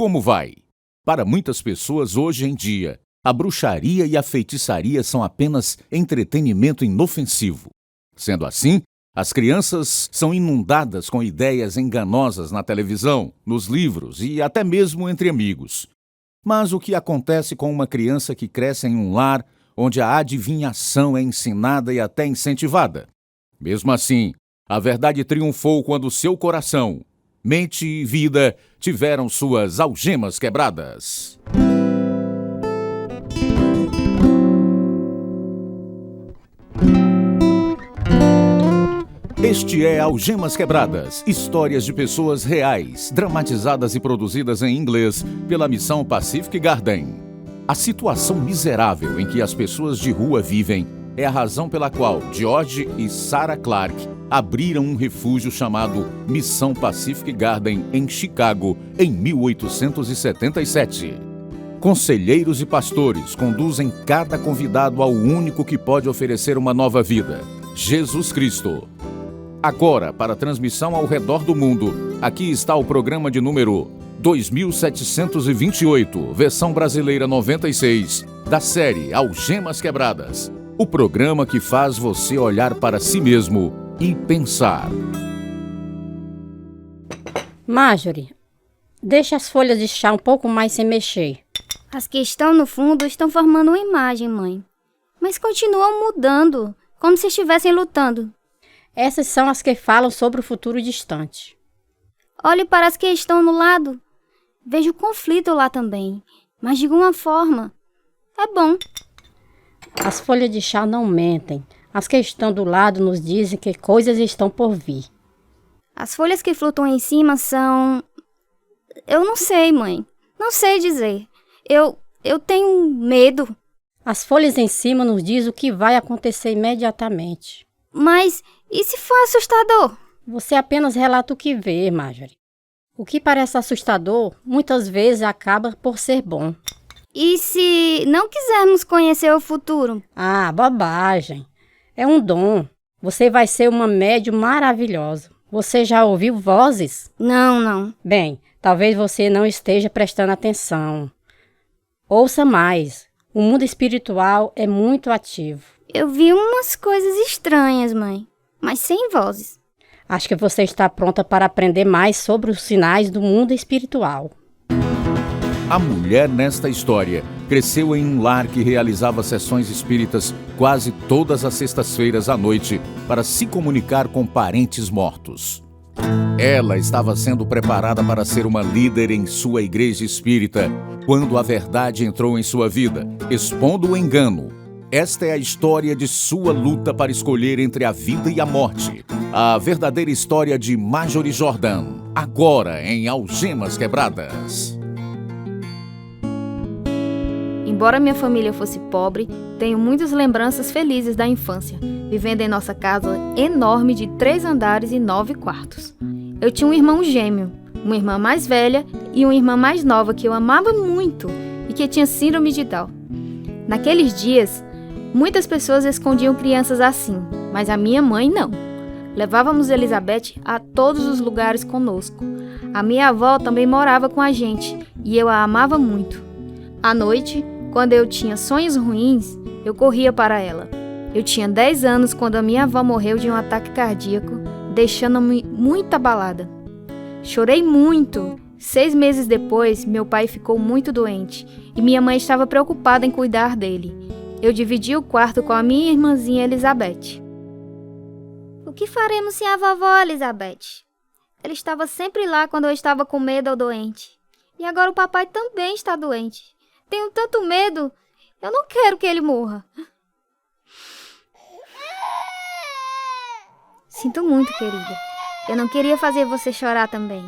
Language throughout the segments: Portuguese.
como vai? Para muitas pessoas hoje em dia, a bruxaria e a feitiçaria são apenas entretenimento inofensivo. Sendo assim, as crianças são inundadas com ideias enganosas na televisão, nos livros e até mesmo entre amigos. Mas o que acontece com uma criança que cresce em um lar onde a adivinhação é ensinada e até incentivada? Mesmo assim, a verdade triunfou quando seu coração, mente e vida tiveram suas algemas quebradas. Este é Algemas Quebradas, histórias de pessoas reais, dramatizadas e produzidas em inglês pela Missão Pacific Garden. A situação miserável em que as pessoas de rua vivem é a razão pela qual George e Sarah Clark abriram um refúgio chamado Missão Pacific Garden em Chicago em 1877. Conselheiros e pastores conduzem cada convidado ao único que pode oferecer uma nova vida, Jesus Cristo. Agora, para transmissão ao redor do mundo, aqui está o programa de número 2728, versão brasileira 96, da série Algemas Quebradas. O programa que faz você olhar para si mesmo e pensar. Marjorie, deixa as folhas de chá um pouco mais sem mexer. As que estão no fundo estão formando uma imagem, mãe. Mas continuam mudando, como se estivessem lutando. Essas são as que falam sobre o futuro distante. Olhe para as que estão no lado. Vejo conflito lá também, mas de alguma forma é bom. As folhas de chá não mentem. As que estão do lado nos dizem que coisas estão por vir. As folhas que flutuam em cima são... Eu não sei, mãe. Não sei dizer. Eu tenho medo. As folhas em cima nos dizem o que vai acontecer imediatamente. Mas e se for assustador? Você apenas relata o que vê, Marjorie. O que parece assustador, muitas vezes acaba por ser bom. E se não quisermos conhecer o futuro? Ah, bobagem. É um dom. Você vai ser uma médium maravilhosa. Você já ouviu vozes? Não. Bem, talvez você não esteja prestando atenção. Ouça mais. O mundo espiritual é muito ativo. Eu vi umas coisas estranhas, mãe, mas sem vozes. Acho que você está pronta para aprender mais sobre os sinais do mundo espiritual. A mulher nesta história cresceu em um lar que realizava sessões espíritas quase todas as sextas-feiras à noite para se comunicar com parentes mortos. Ela estava sendo preparada para ser uma líder em sua igreja espírita quando a verdade entrou em sua vida, expondo o engano. Esta é a história de sua luta para escolher entre a vida e a morte. A verdadeira história de Marjorie Jordan, agora em Algemas Quebradas. Embora minha família fosse pobre, tenho muitas lembranças felizes da infância, vivendo em nossa casa enorme de 3 andares e 9 quartos. Eu tinha um irmão gêmeo, uma irmã mais velha e uma irmã mais nova que eu amava muito e que tinha síndrome de Down. Naqueles dias, muitas pessoas escondiam crianças assim, mas a minha mãe não. Levávamos Elizabeth a todos os lugares conosco. A minha avó também morava com a gente e eu a amava muito. À noite, quando eu tinha sonhos ruins, eu corria para ela. Eu tinha 10 anos quando a minha avó morreu de um ataque cardíaco, deixando-me muito abalada. Chorei muito. 6 meses depois, meu pai ficou muito doente e minha mãe estava preocupada em cuidar dele. Eu dividi o quarto com a minha irmãzinha Elizabeth. O que faremos sem a vovó, Elizabeth? Ela estava sempre lá quando eu estava com medo ou doente. E agora o papai também está doente. Tenho tanto medo. Eu não quero que ele morra. Sinto muito, querida. Eu não queria fazer você chorar também.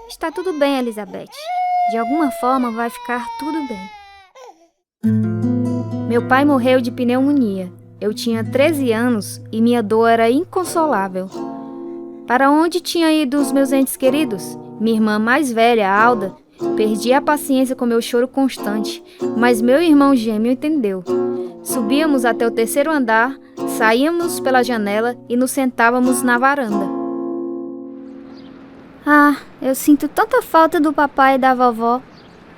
Está tudo bem, Elizabeth. De alguma forma vai ficar tudo bem. Meu pai morreu de pneumonia. Eu tinha 13 anos e minha dor era inconsolável. Para onde tinham ido os meus entes queridos? Minha irmã mais velha, Alda, perdi a paciência com meu choro constante, mas meu irmão gêmeo entendeu. Subíamos até o 3º andar, saíamos pela janela e nos sentávamos na varanda. Ah, eu sinto tanta falta do papai e da vovó.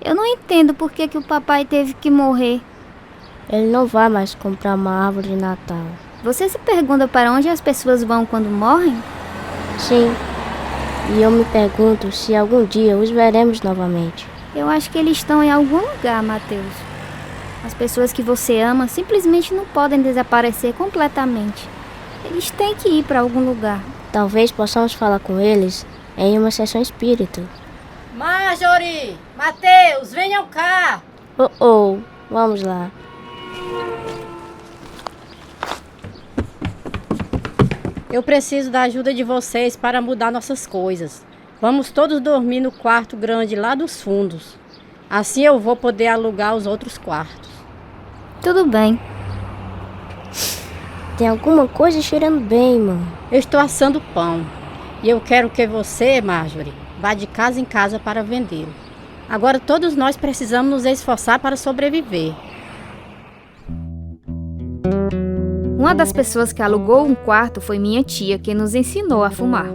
Eu não entendo por que o papai teve que morrer. Ele não vai mais comprar uma árvore de Natal. Você se pergunta para onde as pessoas vão quando morrem? Sim, e eu me pergunto se algum dia os veremos novamente. Eu acho que eles estão em algum lugar, Mateus. As pessoas que você ama simplesmente não podem desaparecer completamente. Eles têm que ir para algum lugar. Talvez possamos falar com eles em uma sessão espírita. Marjorie! Mateus, venham cá! Vamos lá. Eu preciso da ajuda de vocês para mudar nossas coisas. Vamos todos dormir no quarto grande lá dos fundos. Assim eu vou poder alugar os outros quartos. Tudo bem. Tem alguma coisa cheirando bem, mãe. Eu estou assando pão. E eu quero que você, Marjorie, vá de casa em casa para vendê-lo. Agora todos nós precisamos nos esforçar para sobreviver. Uma das pessoas que alugou um quarto foi minha tia, que nos ensinou a fumar.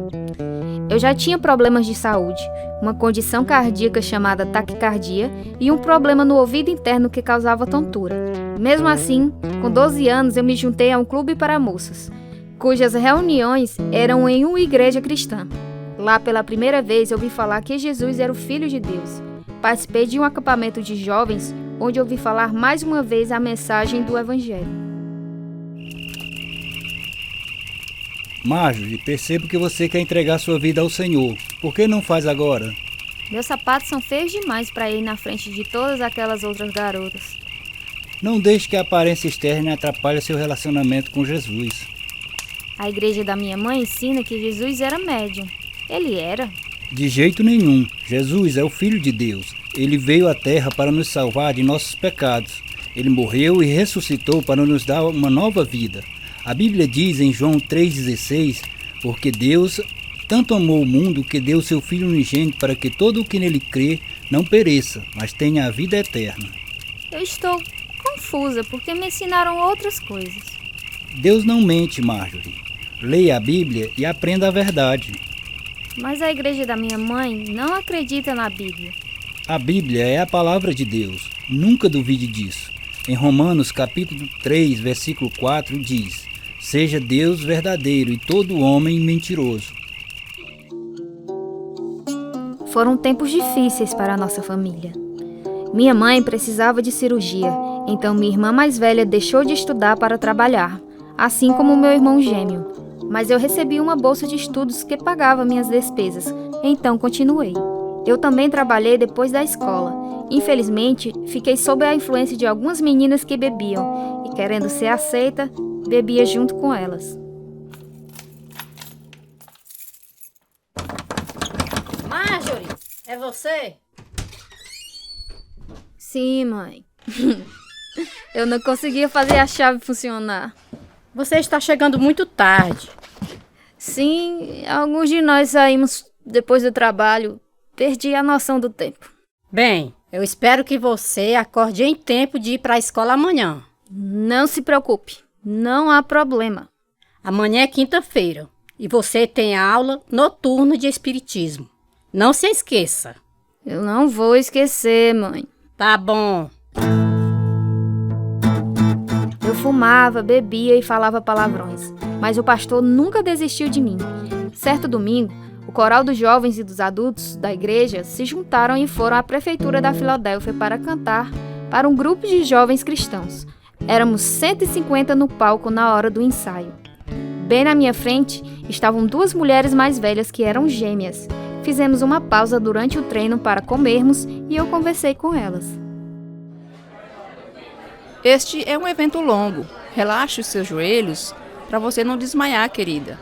Eu já tinha problemas de saúde, uma condição cardíaca chamada taquicardia e um problema no ouvido interno que causava tontura. Mesmo assim, com 12 anos eu me juntei a um clube para moças, cujas reuniões eram em uma igreja cristã. Lá pela primeira vez ouvi falar que Jesus era o Filho de Deus. Participei de um acampamento de jovens, onde ouvi falar mais uma vez a mensagem do Evangelho. Marjorie, percebo que você quer entregar sua vida ao Senhor. Por que não faz agora? Meus sapatos são feios demais para ir na frente de todas aquelas outras garotas. Não deixe que a aparência externa atrapalhe seu relacionamento com Jesus. A igreja da minha mãe ensina que Jesus era médium. Ele era? De jeito nenhum. Jesus é o Filho de Deus. Ele veio à Terra para nos salvar de nossos pecados. Ele morreu e ressuscitou para nos dar uma nova vida. A Bíblia diz em João 3,16, porque Deus tanto amou o mundo que deu seu Filho unigênito para que todo o que nele crê não pereça, mas tenha a vida eterna. Eu estou confusa porque me ensinaram outras coisas. Deus não mente, Marjorie. Leia a Bíblia e aprenda a verdade. Mas a igreja da minha mãe não acredita na Bíblia. A Bíblia é a palavra de Deus. Nunca duvide disso. Em Romanos capítulo 3, versículo 4 diz: seja Deus verdadeiro e todo homem mentiroso. Foram tempos difíceis para a nossa família. Minha mãe precisava de cirurgia, então minha irmã mais velha deixou de estudar para trabalhar, assim como meu irmão gêmeo. Mas eu recebi uma bolsa de estudos que pagava minhas despesas, então continuei. Eu também trabalhei depois da escola. Infelizmente, fiquei sob a influência de algumas meninas que bebiam e, querendo ser aceita, bebia junto com elas. Marjorie, é você? Sim, mãe. Eu não conseguia fazer a chave funcionar. Você está chegando muito tarde. Sim, alguns de nós saímos depois do trabalho. Perdi a noção do tempo. Bem, eu espero que você acorde em tempo de ir para a escola amanhã. Não se preocupe, não há problema. Amanhã é quinta-feira e você tem aula noturna de espiritismo. Não se esqueça. Eu não vou esquecer, mãe. Tá bom. Eu fumava, bebia e falava palavrões, mas o pastor nunca desistiu de mim. Certo domingo, o coral dos jovens e dos adultos da igreja se juntaram e foram à prefeitura da Filadélfia para cantar para um grupo de jovens cristãos. Éramos 150 no palco na hora do ensaio. Bem na minha frente estavam duas mulheres mais velhas que eram gêmeas. Fizemos uma pausa durante o treino para comermos e eu conversei com elas. Este é um evento longo. Relaxe os seus joelhos para você não desmaiar, querida.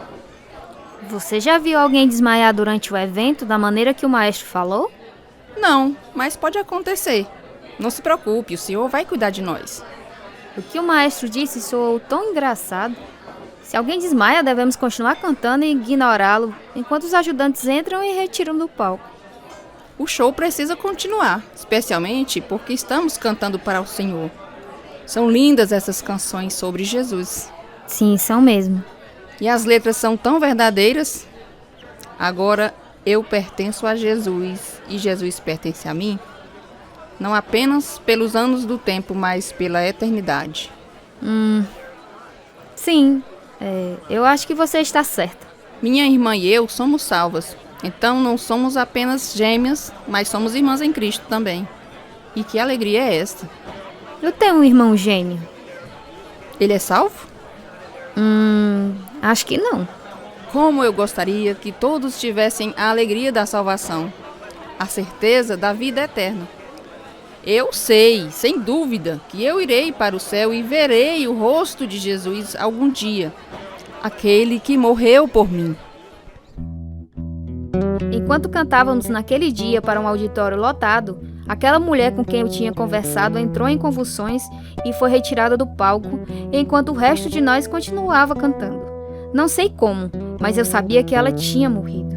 Você já viu alguém desmaiar durante o evento da maneira que o maestro falou? Não, mas pode acontecer. Não se preocupe, o senhor vai cuidar de nós. O que o maestro disse soou tão engraçado. Se alguém desmaia, devemos continuar cantando e ignorá-lo, enquanto os ajudantes entram e retiram do palco. O show precisa continuar, especialmente porque estamos cantando para o Senhor. São lindas essas canções sobre Jesus. Sim, são mesmo. E as letras são tão verdadeiras. Agora eu pertenço a Jesus e Jesus pertence a mim. não apenas pelos anos do tempo, mas pela eternidade. Sim, eu acho que você está certa. Minha irmã e eu somos salvas, então não somos apenas gêmeas, mas somos irmãs em Cristo também. E que alegria é esta? Eu tenho um irmão gêmeo. Ele é salvo? Acho que não. Como eu gostaria que todos tivessem a alegria da salvação, a certeza da vida eterna. Eu sei, sem dúvida, que eu irei para o céu e verei o rosto de Jesus algum dia, aquele que morreu por mim. Enquanto cantávamos naquele dia para um auditório lotado, aquela mulher com quem eu tinha conversado entrou em convulsões e foi retirada do palco, enquanto o resto de nós continuava cantando. Não sei como, mas eu sabia que ela tinha morrido.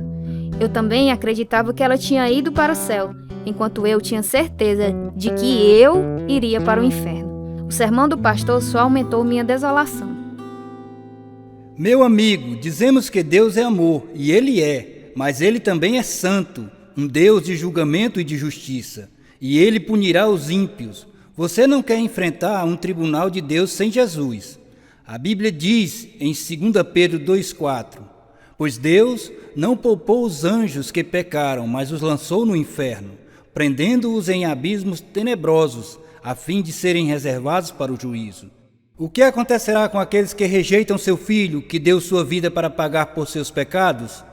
Eu também acreditava que ela tinha ido para o céu, enquanto eu tinha certeza de que eu iria para o inferno. O sermão do pastor só aumentou minha desolação. Meu amigo, dizemos que Deus é amor, e Ele é, mas Ele também é santo, um Deus de julgamento e de justiça, e Ele punirá os ímpios. Você não quer enfrentar um tribunal de Deus sem Jesus. A Bíblia diz em 2 Pedro 2,4, pois Deus não poupou os anjos que pecaram, mas os lançou no inferno, prendendo-os em abismos tenebrosos, a fim de serem reservados para o juízo. O que acontecerá com aqueles que rejeitam seu Filho, que deu sua vida para pagar por seus pecados?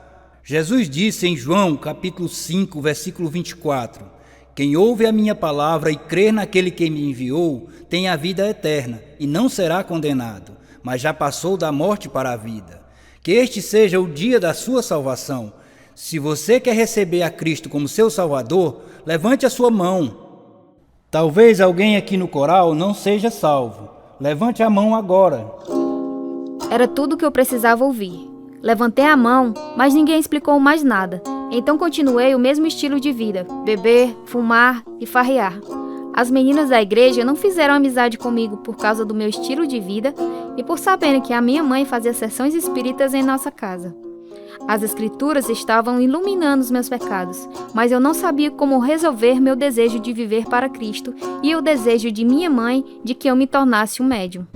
Jesus disse em João, capítulo 5, versículo 24, quem ouve a minha palavra e crer naquele que me enviou, tem a vida eterna e não será condenado, mas já passou da morte para a vida. Que este seja o dia da sua salvação. Se você quer receber a Cristo como seu Salvador, levante a sua mão. Talvez alguém aqui no coral não seja salvo. Levante a mão agora. Era tudo o que eu precisava ouvir. Levantei a mão, mas ninguém explicou mais nada. Então continuei o mesmo estilo de vida: beber, fumar e farrear. As meninas da igreja não fizeram amizade comigo por causa do meu estilo de vida e por saberem que a minha mãe fazia sessões espíritas em nossa casa. As escrituras estavam iluminando os meus pecados, mas eu não sabia como resolver meu desejo de viver para Cristo e o desejo de minha mãe de que eu me tornasse um médium.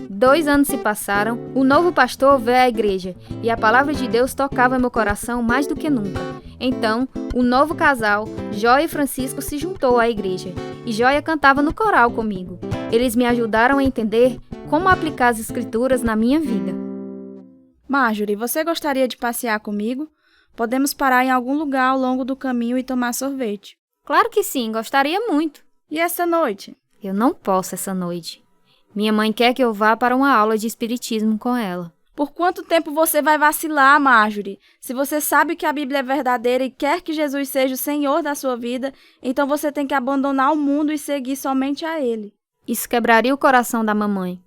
2 anos se passaram, o novo pastor veio à igreja e a palavra de Deus tocava meu coração mais do que nunca. Então, o novo casal, Jóia e Francisco, se juntou à igreja e Jóia cantava no coral comigo. Eles me ajudaram a entender como aplicar as escrituras na minha vida. Marjorie, você gostaria de passear comigo? Podemos parar em algum lugar ao longo do caminho e tomar sorvete. Claro que sim, gostaria muito. E essa noite? Eu não posso essa noite. Minha mãe quer que eu vá para uma aula de espiritismo com ela. Por quanto tempo você vai vacilar, Marjorie? Se você sabe que a Bíblia é verdadeira e quer que Jesus seja o Senhor da sua vida, então você tem que abandonar o mundo e seguir somente a Ele. Isso quebraria o coração da mamãe.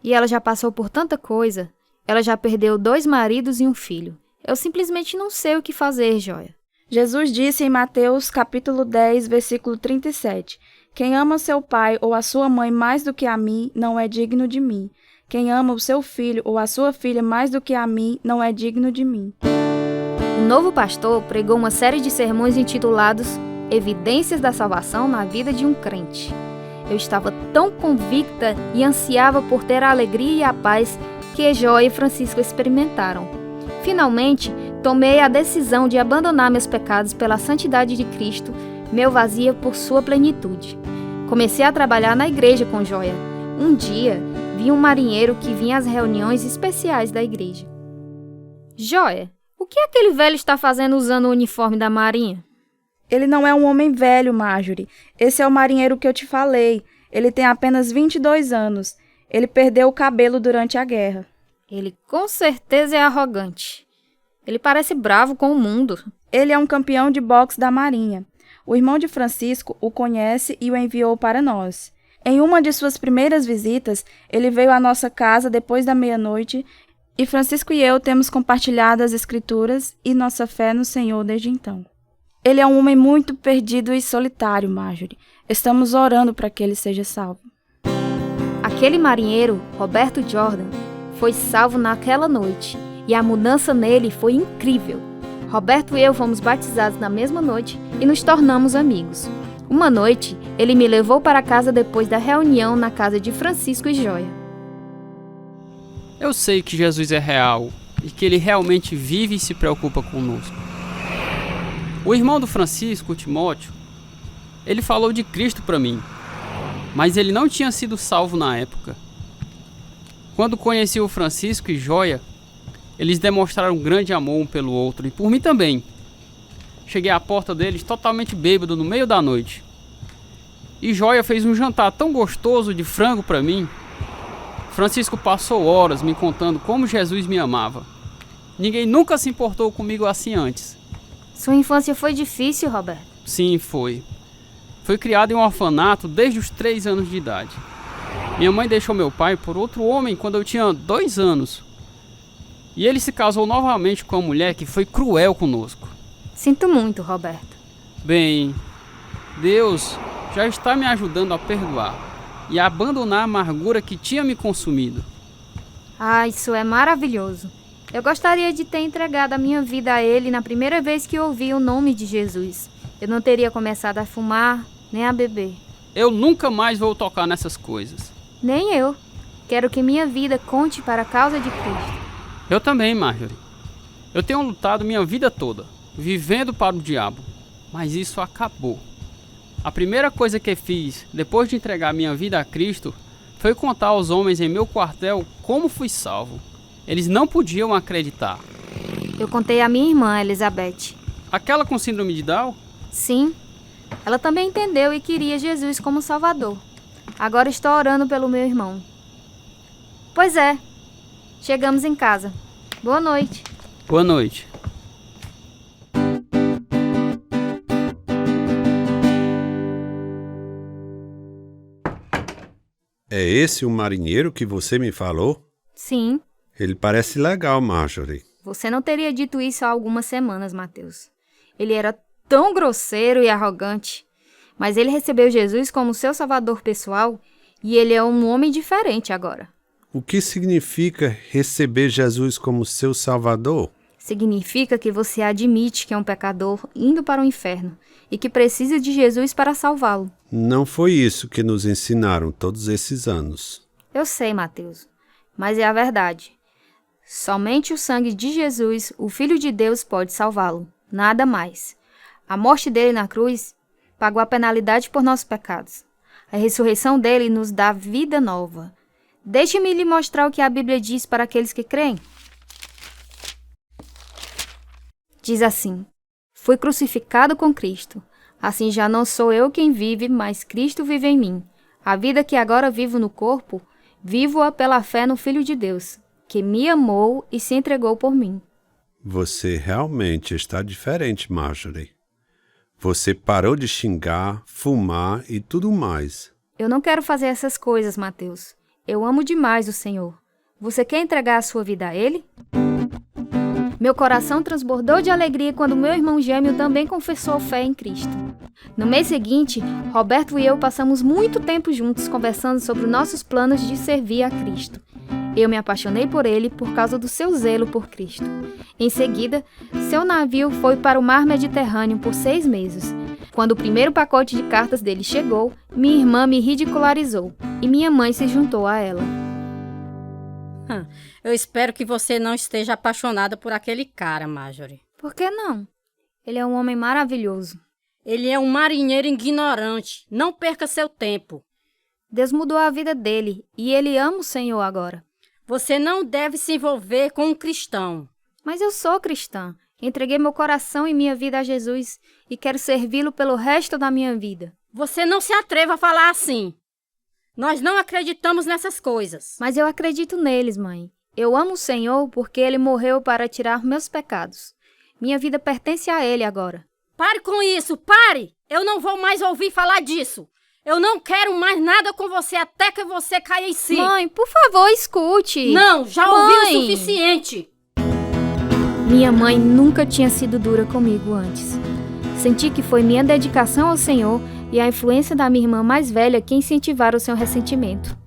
E ela já passou por tanta coisa. Ela já perdeu 2 maridos e um filho. Eu simplesmente não sei o que fazer, Jóia. Jesus disse em Mateus capítulo 10, versículo 37, quem ama seu pai ou a sua mãe mais do que a mim, não é digno de mim. Quem ama o seu filho ou a sua filha mais do que a mim, não é digno de mim. O novo pastor pregou uma série de sermões intitulados Evidências da Salvação na Vida de um Crente. Eu estava tão convicta e ansiava por ter a alegria e a paz que Jóia e Francisco experimentaram. Finalmente, tomei a decisão de abandonar meus pecados pela santidade de Cristo, meu vazio por sua plenitude. Comecei a trabalhar na igreja com Jóia. Um dia, vi um marinheiro que vinha às reuniões especiais da igreja. Jóia, o que aquele velho está fazendo usando o uniforme da marinha? Ele não é um homem velho, Marjorie. Esse é o marinheiro que eu te falei. Ele tem apenas 22 anos. Ele perdeu o cabelo durante a guerra. Ele com certeza é arrogante. Ele parece bravo com o mundo. Ele é um campeão de boxe da Marinha. O irmão de Francisco o conhece e o enviou para nós. Em uma de suas primeiras visitas, ele veio à nossa casa depois da meia-noite e Francisco e eu temos compartilhado as escrituras e nossa fé no Senhor desde então. Ele é um homem muito perdido e solitário, Marjorie. Estamos orando para que ele seja salvo. Aquele marinheiro, Roberto Jordan, foi salvo naquela noite e a mudança nele foi incrível. Roberto e eu fomos batizados na mesma noite e nos tornamos amigos. Uma noite, ele me levou para casa depois da reunião na casa de Francisco e Joia. Eu sei que Jesus é real e que ele realmente vive e se preocupa conosco. O irmão do Francisco, Timóteo, ele falou de Cristo para mim, mas ele não tinha sido salvo na época. Quando conheci o Francisco e Joia, eles demonstraram grande amor um pelo outro e por mim também. Cheguei à porta deles totalmente bêbado no meio da noite. E Joia fez um jantar tão gostoso de frango para mim. Francisco passou horas me contando como Jesus me amava. Ninguém nunca se importou comigo assim antes. Sua infância foi difícil, Roberto? Sim, foi. Fui criado em um orfanato desde os 3 anos de idade. Minha mãe deixou meu pai por outro homem quando eu tinha 2 anos. E ele se casou novamente com uma mulher que foi cruel conosco. Sinto muito, Roberto. Bem, Deus já está me ajudando a perdoar e a abandonar a amargura que tinha me consumido. Ah, isso é maravilhoso. Eu gostaria de ter entregado a minha vida a Ele na primeira vez que ouvi o nome de Jesus. Eu não teria começado a fumar, nem a beber. Eu nunca mais vou tocar nessas coisas. Nem eu. Quero que minha vida conte para a causa de Cristo. Eu também, Marjorie. Eu tenho lutado minha vida toda, vivendo para o diabo. Mas isso acabou. A primeira coisa que fiz, depois de entregar minha vida a Cristo, foi contar aos homens em meu quartel como fui salvo. Eles não podiam acreditar. Eu contei à minha irmã, Elizabeth. Aquela com síndrome de Down? Sim. Ela também entendeu e queria Jesus como Salvador. Agora estou orando pelo meu irmão. Pois é. Chegamos em casa. Boa noite. Boa noite. É esse o marinheiro que você me falou? Sim. Ele parece legal, Marjorie. Você não teria dito isso há algumas semanas, Mateus. Ele era tão grosseiro e arrogante. Mas ele recebeu Jesus como seu salvador pessoal e ele é um homem diferente agora. O que significa receber Jesus como seu salvador? Significa que você admite que é um pecador indo para o inferno e que precisa de Jesus para salvá-lo. Não foi isso que nos ensinaram todos esses anos. Eu sei, Mateus, mas é a verdade. Somente o sangue de Jesus, o Filho de Deus, pode salvá-lo. Nada mais. A morte dele na cruz pagou a penalidade por nossos pecados. A ressurreição dele nos dá vida nova. Deixe-me lhe mostrar o que a Bíblia diz para aqueles que creem. Diz assim: fui crucificado com Cristo. Assim já não sou eu quem vive, mas Cristo vive em mim. A vida que agora vivo no corpo, vivo-a pela fé no Filho de Deus, que me amou e se entregou por mim. Você realmente está diferente, Marjorie. Você parou de xingar, fumar e tudo mais. Eu não quero fazer essas coisas, Mateus. Eu amo demais o Senhor. Você quer entregar a sua vida a Ele? Meu coração transbordou de alegria quando meu irmão gêmeo também confessou fé em Cristo. No mês seguinte, Roberto e eu passamos muito tempo juntos conversando sobre nossos planos de servir a Cristo. Eu me apaixonei por ele por causa do seu zelo por Cristo. Em seguida, seu navio foi para o mar Mediterrâneo por 6 meses. Quando o primeiro pacote de cartas dele chegou, minha irmã me ridicularizou e minha mãe se juntou a ela. Eu espero que você não esteja apaixonada por aquele cara, Marjorie. Por que não? Ele é um homem maravilhoso. Ele é um marinheiro ignorante. Não perca seu tempo. Deus mudou a vida dele e ele ama o Senhor agora. Você não deve se envolver com um cristão. Mas eu sou cristã. Entreguei meu coração e minha vida a Jesus e quero servi-lo pelo resto da minha vida. Você não se atreva a falar assim. Nós não acreditamos nessas coisas. Mas eu acredito neles, mãe. Eu amo o Senhor porque Ele morreu para tirar meus pecados. Minha vida pertence a Ele agora. Pare com isso, pare! Eu não vou mais ouvir falar disso. Eu não quero mais nada com você até que você caia em si. Mãe, por favor, escute. Não, já ouvi o suficiente. Minha mãe nunca tinha sido dura comigo antes. Senti que foi minha dedicação ao Senhor e a influência da minha irmã mais velha que incentivaram o seu ressentimento.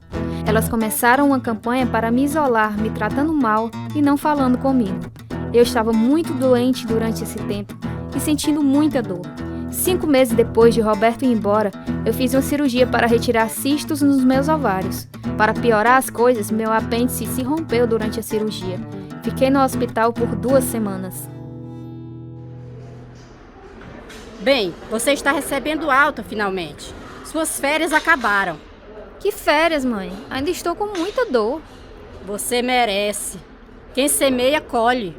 Elas começaram uma campanha para me isolar, me tratando mal e não falando comigo. Eu estava muito doente durante esse tempo e sentindo muita dor. 5 meses depois de Roberto ir embora, eu fiz uma cirurgia para retirar cistos nos meus ovários. Para piorar as coisas, meu apêndice se rompeu durante a cirurgia. Fiquei no hospital por 2 semanas. Bem, você está recebendo alta finalmente. Suas férias acabaram. Que férias, mãe? Ainda estou com muita dor. Você merece. Quem semeia, colhe.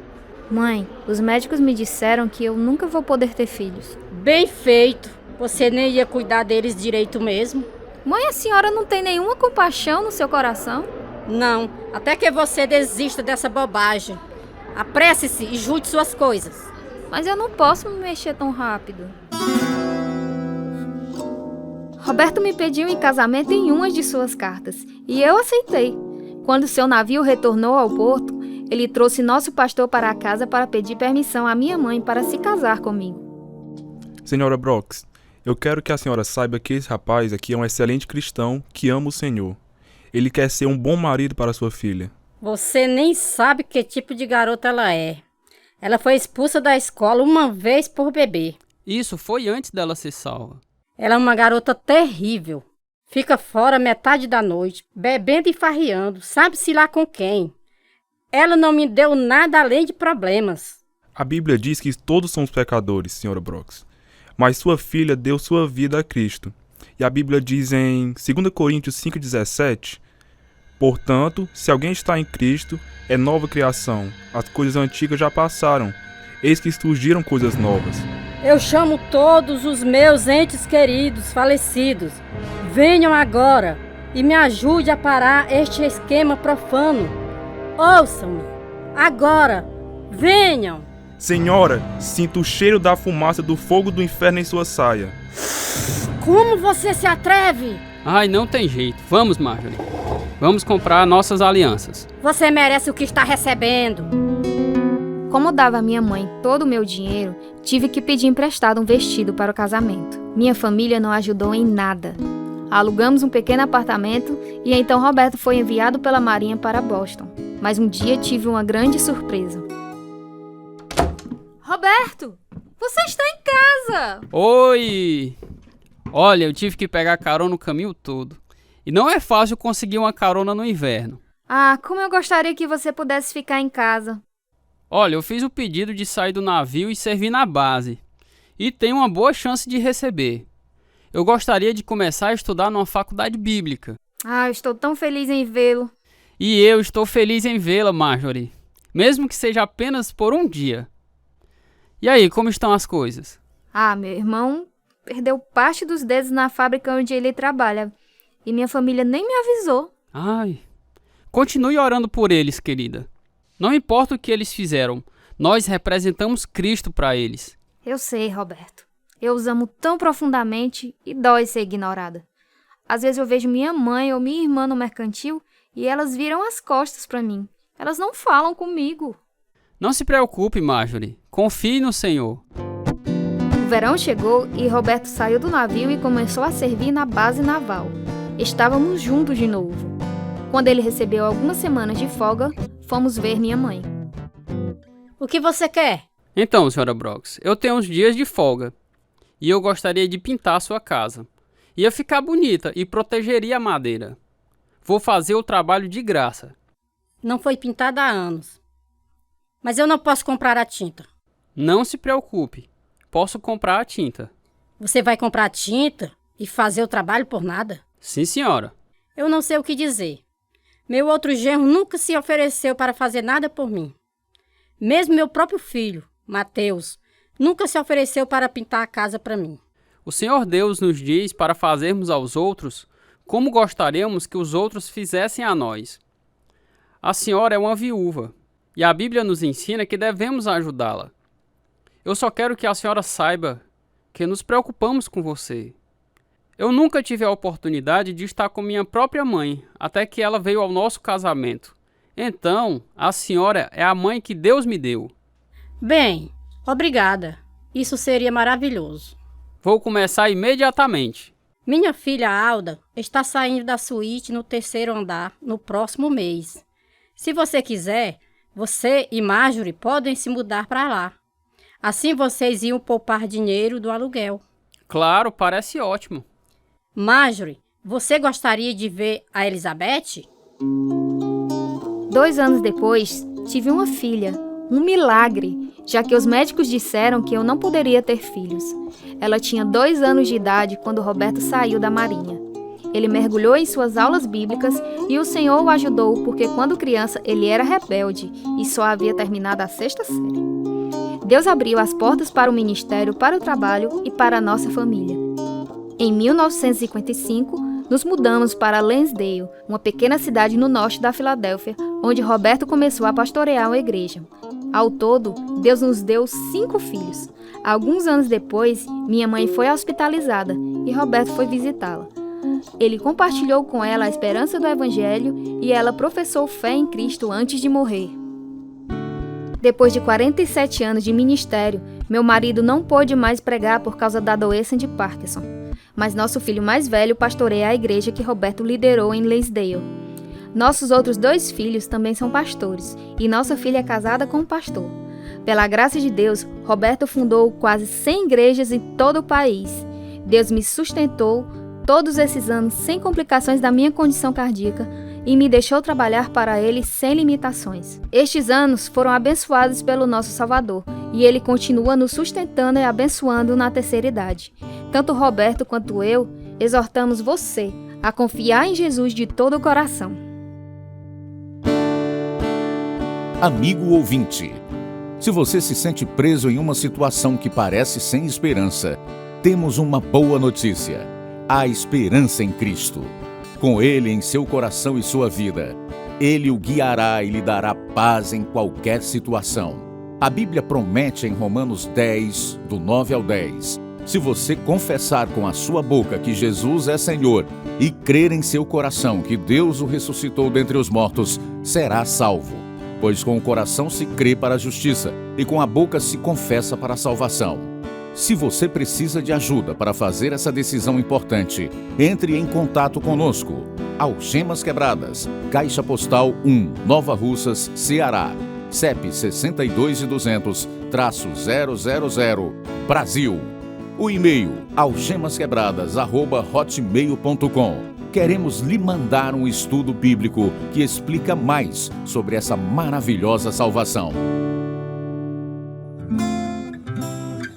Mãe, os médicos me disseram que eu nunca vou poder ter filhos. Bem feito. Você nem ia cuidar deles direito mesmo. Mãe, a senhora não tem nenhuma compaixão no seu coração? Não, até que você desista dessa bobagem. Apresse-se e junte suas coisas. Mas eu não posso me mexer tão rápido. Roberto me pediu em casamento em uma de suas cartas, e eu aceitei. Quando seu navio retornou ao porto, ele trouxe nosso pastor para a casa para pedir permissão à minha mãe para se casar comigo. Senhora Brooks, eu quero que a senhora saiba que esse rapaz aqui é um excelente cristão que ama o Senhor. Ele quer ser um bom marido para sua filha. Você nem sabe que tipo de garota ela é. Ela foi expulsa da escola uma vez por beber. Isso foi antes dela ser salva. Ela é uma garota terrível. Fica fora metade da noite, bebendo e farreando, sabe-se lá com quem. Ela não me deu nada além de problemas. A Bíblia diz que todos somos pecadores, senhora Brooks. Mas sua filha deu sua vida a Cristo. E a Bíblia diz em 2 Coríntios 5,17: portanto, se alguém está em Cristo, é nova criação. As coisas antigas já passaram. Eis que surgiram coisas novas. Eu chamo todos os meus entes queridos falecidos. Venham agora e me ajude a parar este esquema profano. Ouçam-me. Agora. Venham. Senhora, sinto o cheiro da fumaça do fogo do inferno em sua saia. Como você se atreve? Ai, não tem jeito. Vamos, Marjorie. Vamos comprar nossas alianças. Você merece o que está recebendo. Como dava à minha mãe todo o meu dinheiro, tive que pedir emprestado um vestido para o casamento. Minha família não ajudou em nada. Alugamos um pequeno apartamento e então Roberto foi enviado pela Marinha para Boston. Mas um dia tive uma grande surpresa. Roberto, você está em casa! Oi! Olha, eu tive que pegar carona o caminho todo. E não é fácil conseguir uma carona no inverno. Ah, como eu gostaria que você pudesse ficar em casa. Olha, eu fiz o pedido de sair do navio e servir na base. E tenho uma boa chance de receber. Eu gostaria de começar a estudar numa faculdade bíblica. Ah, eu estou tão feliz em vê-lo. E eu estou feliz em vê-la, Marjorie. Mesmo que seja apenas por um dia. E aí, como estão as coisas? Ah, meu irmão perdeu parte dos dedos na fábrica onde ele trabalha. E minha família nem me avisou. Ai, continue orando por eles, querida. Não importa o que eles fizeram, nós representamos Cristo para eles. Eu sei, Roberto. Eu os amo tão profundamente e dói ser ignorada. Às vezes eu vejo minha mãe ou minha irmã no mercantil e elas viram as costas para mim. Elas não falam comigo. Não se preocupe, Marjorie. Confie no Senhor. O verão chegou e Roberto saiu do navio e começou a servir na base naval. Estávamos juntos de novo. Quando ele recebeu algumas semanas de folga, fomos ver minha mãe. O que você quer? Então, senhora Brooks, eu tenho uns dias de folga. E eu gostaria de pintar a sua casa. Ia ficar bonita e protegeria a madeira. Vou fazer o trabalho de graça. Não foi pintada há anos. Mas eu não posso comprar a tinta. Não se preocupe. Posso comprar a tinta. Você vai comprar a tinta e fazer o trabalho por nada? Sim, senhora. Eu não sei o que dizer. Meu outro genro nunca se ofereceu para fazer nada por mim. Mesmo meu próprio filho, Mateus, nunca se ofereceu para pintar a casa para mim. O Senhor Deus nos diz para fazermos aos outros como gostaríamos que os outros fizessem a nós. A senhora é uma viúva e a Bíblia nos ensina que devemos ajudá-la. Eu só quero que a senhora saiba que nos preocupamos com você. Eu nunca tive a oportunidade de estar com minha própria mãe, até que ela veio ao nosso casamento. Então, a senhora é a mãe que Deus me deu. Bem, obrigada. Isso seria maravilhoso. Vou começar imediatamente. Minha filha Alda está saindo da suíte no 3º andar no próximo mês. Se você quiser, você e Marjorie podem se mudar para lá. Assim vocês iam poupar dinheiro do aluguel. Claro, parece ótimo. Marjorie, você gostaria de ver a Elizabeth? 2 anos depois, tive uma filha. Um milagre, já que os médicos disseram que eu não poderia ter filhos. Ela tinha 2 anos de idade quando Roberto saiu da Marinha. Ele mergulhou em suas aulas bíblicas e o Senhor o ajudou porque quando criança ele era rebelde e só havia terminado a 6ª série. Deus abriu as portas para o ministério, para o trabalho e para a nossa família. Em 1955, nos mudamos para Lansdale, uma pequena cidade no norte da Filadélfia, onde Roberto começou a pastorear uma igreja. Ao todo, Deus nos deu 5 filhos. Alguns anos depois, minha mãe foi hospitalizada e Roberto foi visitá-la. Ele compartilhou com ela a esperança do Evangelho e ela professou fé em Cristo antes de morrer. Depois de 47 anos de ministério, meu marido não pôde mais pregar por causa da doença de Parkinson. Mas nosso filho mais velho pastoreia a igreja que Roberto liderou em Lansdale. Nossos outros 2 filhos também são pastores, e nossa filha é casada com um pastor. Pela graça de Deus, Roberto fundou quase 100 igrejas em todo o país. Deus me sustentou todos esses anos sem complicações da minha condição cardíaca e me deixou trabalhar para Ele sem limitações. Estes anos foram abençoados pelo nosso Salvador, e Ele continua nos sustentando e abençoando na terceira idade. Tanto Roberto quanto eu exortamos você a confiar em Jesus de todo o coração. Amigo ouvinte, se você se sente preso em uma situação que parece sem esperança, temos uma boa notícia: há esperança em Cristo. Com Ele em seu coração e sua vida, Ele o guiará e lhe dará paz em qualquer situação. A Bíblia promete em Romanos 10, do 9 ao 10, se você confessar com a sua boca que Jesus é Senhor e crer em seu coração que Deus o ressuscitou dentre os mortos, será salvo. Pois com o coração se crê para a justiça e com a boca se confessa para a salvação. Se você precisa de ajuda para fazer essa decisão importante, entre em contato conosco. Algemas Quebradas, Caixa Postal 1, Nova Russas, Ceará. CEP 62.200-000, Brasil. O e-mail algemasquebradas@hotmail.com. Queremos lhe mandar um estudo bíblico que explica mais sobre essa maravilhosa salvação.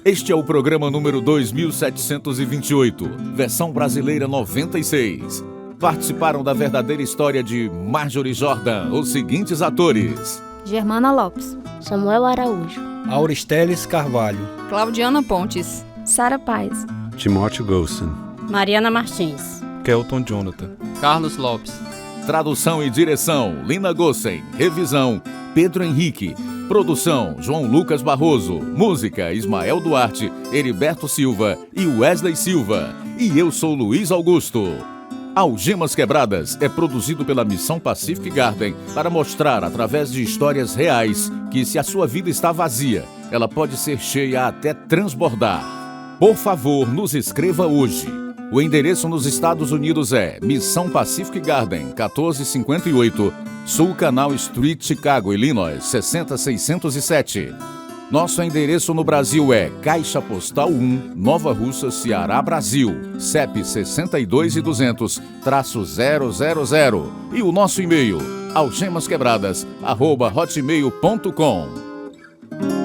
Este é o programa número 2728, versão brasileira 96. Participaram da verdadeira história de Marjorie Jordan os seguintes atores: Germana Lopes, Samuel Araújo, Auristeles Carvalho, Claudiana Pontes, Sara Paz, Timóteo Golson, Mariana Martins, Kelton Jonathan, Carlos Lopes. Tradução e direção, Lina Gossen. Revisão, Pedro Henrique. Produção, João Lucas Barroso. Música, Ismael Duarte, Heriberto Silva e Wesley Silva. E eu sou Luiz Augusto. Algemas Quebradas é produzido pela Missão Pacific Garden para mostrar, através de histórias reais, que se a sua vida está vazia, ela pode ser cheia até transbordar. Por favor, nos escreva hoje. O endereço nos Estados Unidos é Missão Pacific Garden, 1458, Sul Canal Street, Chicago, Illinois, 60607. Nosso endereço no Brasil é Caixa Postal 1, Nova Russas, Ceará, Brasil, CEP 62.200-000. E o nosso e-mail, algemasquebradas@hotmail.com.